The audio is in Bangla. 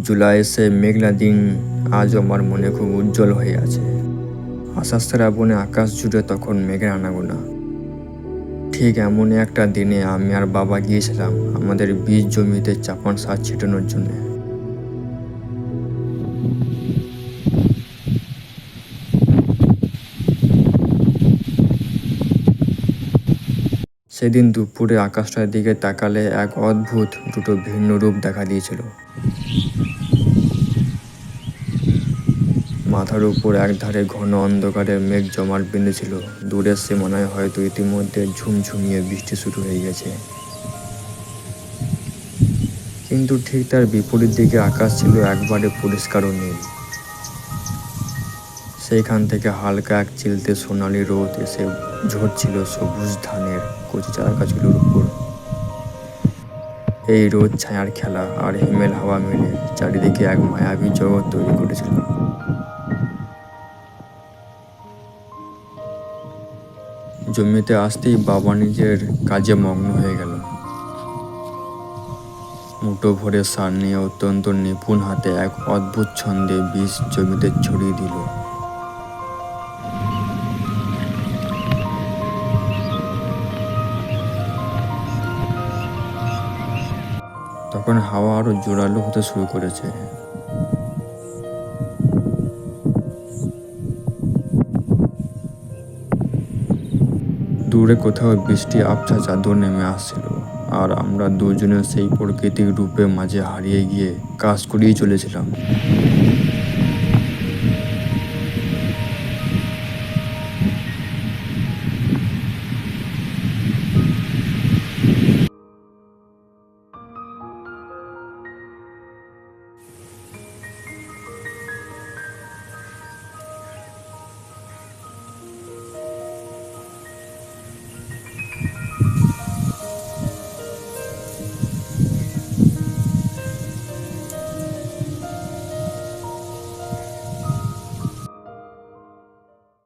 জুলাই সে মেঘলা দিন আজ আমার মনে খুব উজ্জ্বল হয়ে আছে। আষাঢ় শ্রাবণে আকাশ জুড়ে তখন মেঘের আনাগোনা। ঠিক এমনই একটা দিনে আমি আর বাবা গিয়েছিলাম আমাদের বীজ জমিতে চাপান সার ছিটানোর জন্য। সেদিন দুপুরে আকাশটার দিকে তাকালে এক অদ্ভুত দুটো ভিন্ন রূপ দেখা দিয়েছিল। মাথার উপর একধারে ঘন অন্ধকারের মেঘ জমাট বেঁধেছিল। দূরের সীমানায় হয়তো ইতিমধ্যে ঝুমঝুমিয়ে বৃষ্টি শুরু হয়ে গেছে। কিন্তু ঠিক তার বিপরীত দিকে আকাশ ছিল একবারে পরিষ্কার ও নীল। সেইখান থেকে হালকা এক চিলতে সোনালি রোদ এসে ঝরছিল সবুজ ধানের কচি চারা গাছগুলোর উপর। এই রোদ ছায়ার খেলা আর হিমেল হাওয়া মিলে চারিদিকে এক মায়াবী জগৎ তৈরি করেছিল। জমিতে আসতেই বাবা নিজের কাজে মগ্ন হয়ে গেল। মুঠো ভরে সার নিয়ে অত্যন্ত নিপুণ হাতে এক অদ্ভুত ছন্দে বীজ জমিতে ছড়িয়ে দিল। তখন হাওয়া আরো জোরালো হতে শুরু করেছে। দূরে কোথাও বৃষ্টি আবছা চাদর নেমে আসছিল, আর আমরা দুজনে সেই প্রাকৃতিক রূপে মাঝে হারিয়ে গিয়ে কাজ করেই চলেছিলাম।